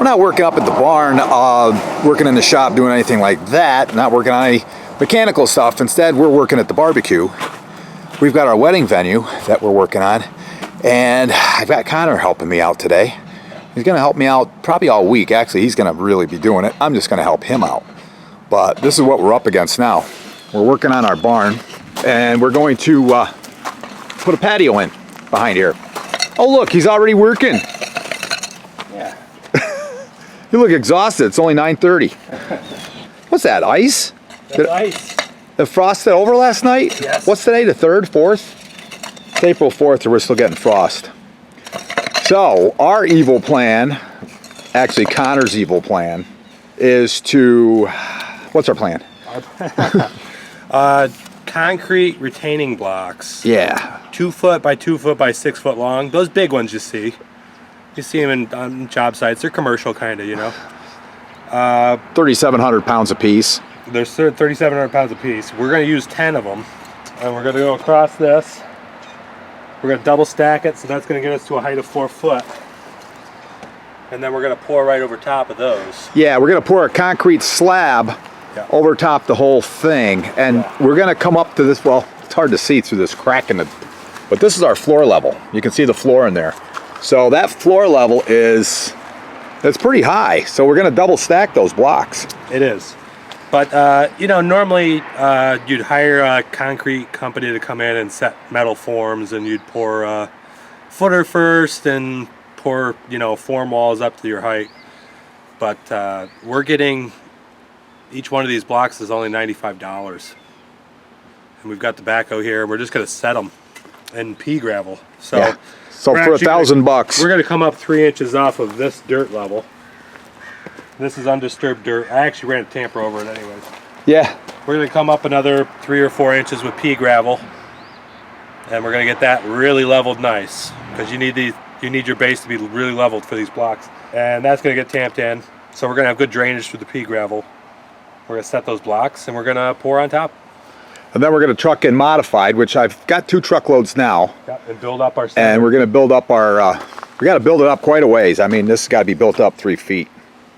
we're not working up at the barn, working in the shop, doing anything like that, not working on any mechanical stuff. Instead, we're working at the barbecue. We've got our wedding venue that we're working on, and I've got Connor helping me out today. He's going to help me out probably all week. Actually, he's going to really be doing it. I'm just going to help him out. But this is what we're up against now. We're working on our barn, and we're going to put a patio in behind here. Oh, look, he's already working. Yeah. You look exhausted. It's only 9:30. What's that, ice? That's ice. The frost that over last night? Yes. What's today, the 3rd, 4th? It's April 4th, and we're still getting frost. So, our evil plan, actually Connor's evil plan, is to, what's our plan? Concrete retaining blocks. Yeah. 2 foot by 2 foot by 6 foot long. Those big ones you see. You see them on job sites. They're commercial kind of, you know. 3,700 pounds a piece. They're 3,700 pounds a piece. We're going to use 10 of them. And we're going to go across this. We're going to double stack it, so that's going to get us to a height of 4 foot. And then we're going to pour right over top of those. Yeah, we're going to pour a concrete slab over top the whole thing. And we're going to come up to this, well, it's hard to see through this crack in the, but this is our floor level. You can see the floor in there. So that floor level is, it's pretty high. So we're going to double stack those blocks. It is. But, you know, normally you'd hire a concrete company to come in and set metal forms, and you'd pour footer first and pour, you know, form walls up to your height. But we're getting, each one of these blocks is only $95. And we've got the backhoe here. We're just going to set them in pea gravel. So, yeah. So for $1,000, we're going to come up 3 inches off of this dirt level. This is undisturbed dirt. I actually ran a tamper over it anyways. Yeah. We're going to come up another 3 or 4 inches with pea gravel, and we're going to get that really leveled nice, because you need your base to be really leveled for these blocks, and that's going to get tamped in. So we're going to have good drainage through the pea gravel. We're going to set those blocks, and we're going to pour on top. And then we're going to truck in modified, which I've got 2 truckloads now. Yep, and build up our center. And we're going to build up our, we got to build it up quite a ways. I mean, this has got to be built up 3 feet.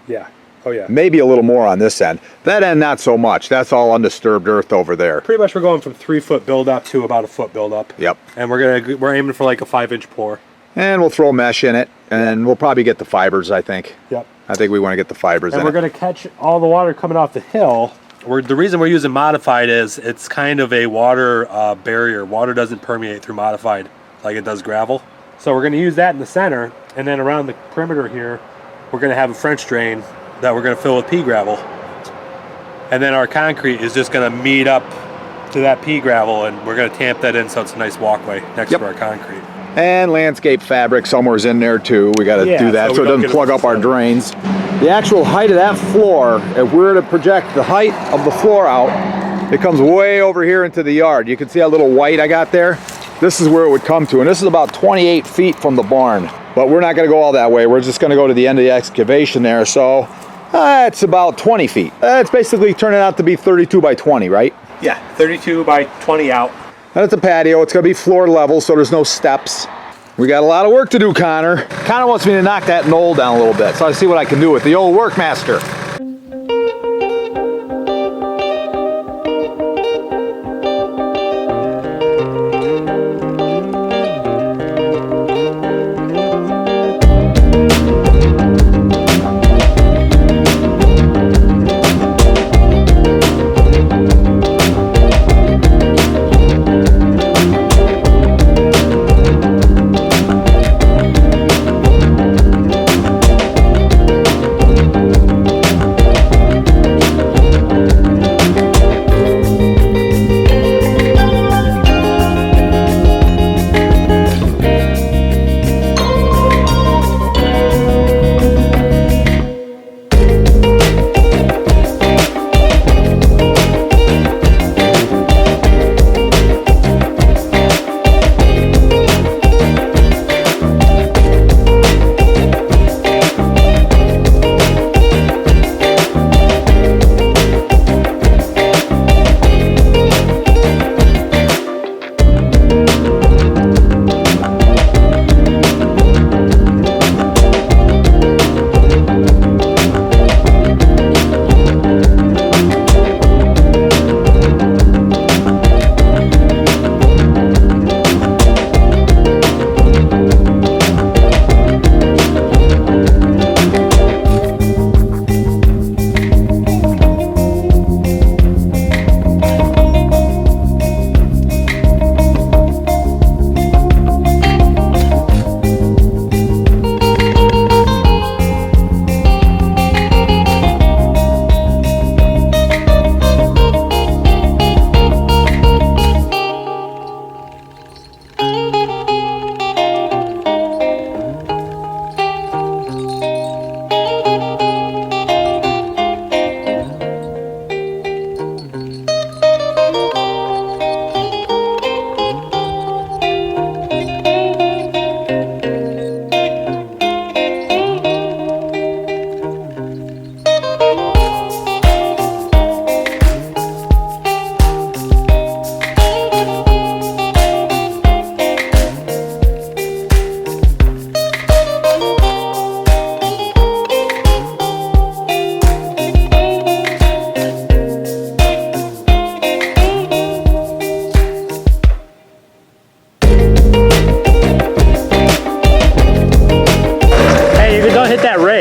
Yeah. Oh yeah. Maybe a little more on this end. That end, not so much. That's all undisturbed earth over there. Pretty much we're going from 3 foot build up to about a foot build up. Yep. And we're aiming for like a 5-inch pour. And we'll throw mesh in it, and we'll probably get the fibers, I think. Yep. I think we want to get the fibers in it. And we're going to catch all the water coming off the hill. The reason we're using modified is it's kind of a water barrier. Water doesn't permeate through modified like it does gravel. So we're going to use that in the center, and then around the perimeter here, we're going to have a French drain that we're going to fill with pea gravel. And then our concrete is just going to meet up to that pea gravel, and we're going to tamp that in so it's a nice walkway next to our concrete. And landscape fabric somewhere's in there too. We got to do that so it doesn't plug up our drains. The actual height of that floor, if we were to project the height of the floor out, it comes way over here into the yard. You can see that little white I got there? This is where it would come to, and this is about 28 feet from the barn. But we're not going to go all that way. We're just going to go to the end of the excavation there. So it's about 20 feet. It's basically turning out to be 32 by 20, right? Yeah, 32 by 20 out. And it's a patio. It's going to be floor level, so there's no steps. We got a lot of work to do, Connor. Connor wants me to knock that knoll down a little bit, so I see what I can do with the old Workmaster.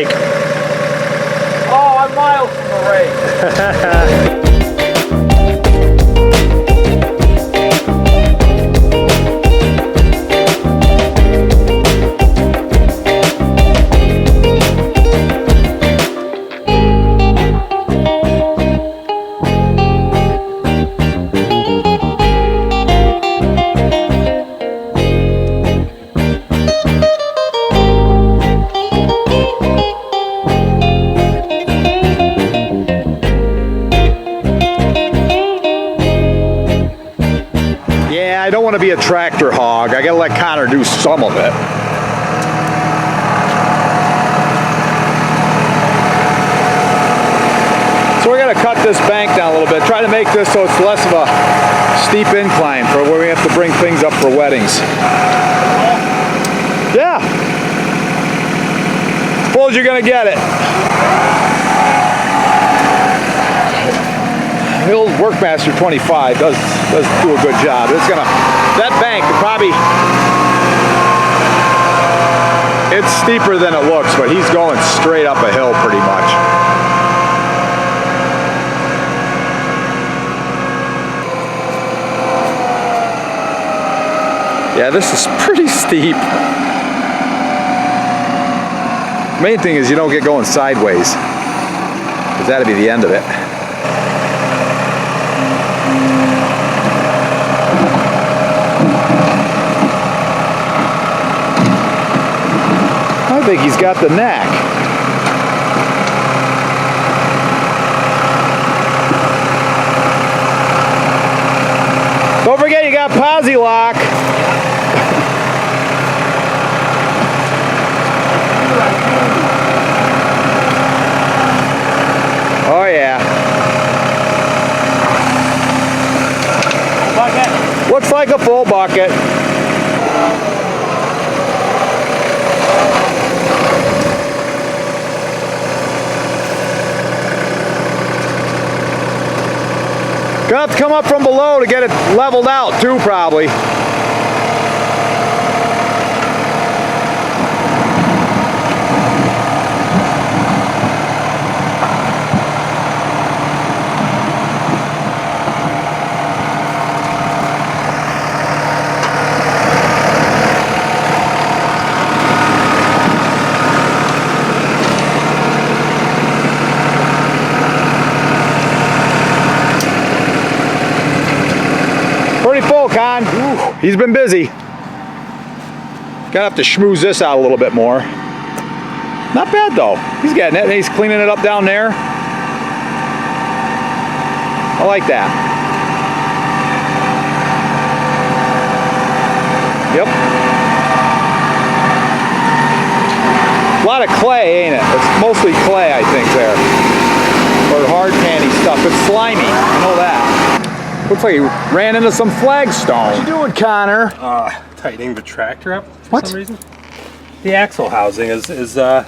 rake? Oh, I'm miles from the rake. I don't want to be a tractor hog. I gotta let Connor do some of it. So we're gonna cut this bank down a little bit, try to make this so it's less of a steep incline for where we have to bring things up for weddings. Yeah. Suppose you're gonna get it. The old Workmaster 25 does do a good job. It's gonna, that bank probably, it's steeper than it looks, but he's going straight up a hill pretty much. Yeah, this is pretty steep. Main thing is you don't get going sideways, because that'd be the end of it. I think he's got the knack. Don't forget you got posi lock. Oh yeah. Bucket. Looks like a full bucket. Gonna have to come up from below to get it leveled out too, probably. Pretty full, Con. Ooh, he's been busy. Gonna have to schmooze this out a little bit more. Not bad though. He's getting it. He's cleaning it up down there. I like that. Yep. A lot of clay, ain't it? It's mostly clay, I think, there. Or hard candy stuff. It's slimy. I know that. Looks like he ran into some flagstone. What you doing, Connor? Tightening the tractor up for some reason. The axle housing is the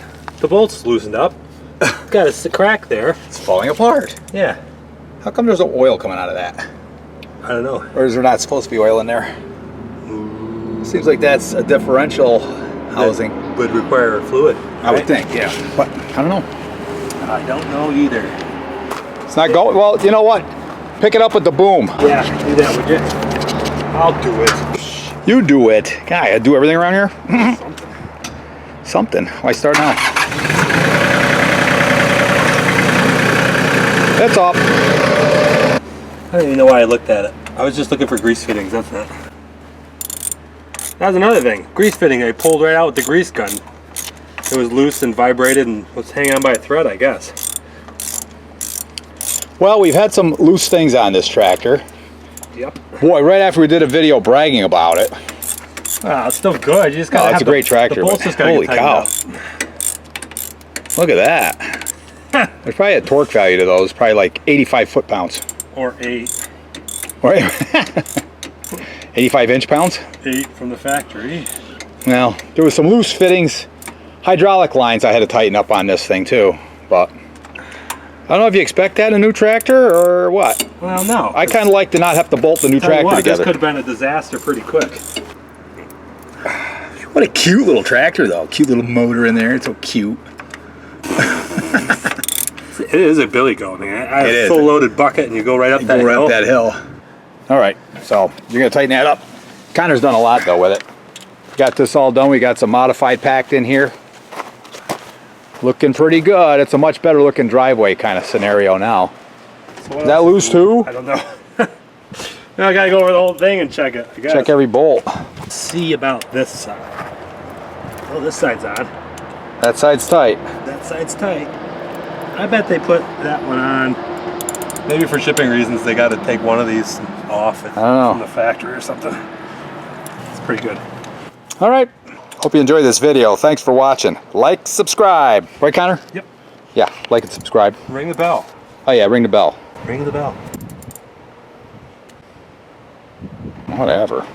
bolts loosened up. Got a crack there. It's falling apart. Yeah. How come there's no oil coming out of that? I don't know. Or is there not supposed to be oil in there? Seems like that's a differential housing. That would require fluid. Right? I would think, yeah. But I don't know. I don't know either. It's not going. Well, you know what? Pick it up with the boom. Yeah, do that, would you? I'll do it. You do it. Guy, I do everything around here? Something. Why start now? It's up. I don't even know why I looked at it. I was just looking for grease fittings, that's it. That was another thing. Grease fitting, I pulled right out with the grease gun. It was loose and vibrated and was hanging on by a thread, I guess. Well, we've had some loose things on this tractor. Yep. Boy, right after we did a video bragging about it. It's still good. You just gotta it's a great tractor. The bolts just gotta holy get cow. tightened up. Look at that. There's probably a torque value to those, probably like 85 foot-pounds. Or 8. Or 85 inch-pounds? 8 from the factory. Well, there was some loose fittings. Hydraulic lines I had to tighten up on this thing too, but I don't know if you expect that in a new tractor or what. Well, no. I kind of like to not have to bolt the new tractor together. This could have been a disaster pretty quick. What a cute little tractor though. Cute little motor in there. It's so cute. It is a billy goat, man. I have It a is. full loaded bucket and you go right up that hill. hill. All right, so you're gonna tighten that up. Connor's done a lot though with it. Got this all done. We got some modified packed in here. Looking pretty good. It's a much better looking driveway kind of scenario now. So Is that loose too? I don't know. Now I gotta go over the whole thing and check it. I guess. Check every bolt. See about this side. Oh, this side's on. That side's tight. That side's tight. I bet they put that one on. Maybe for shipping reasons, they got to take one of these off from the factory or something. It's pretty good. All right. Hope you enjoyed this video. Thanks for watching. Like, subscribe. Right, Connor? Yep. Yeah, like and subscribe. Ring the bell. Oh yeah, ring the bell. Ring the bell. Whatever.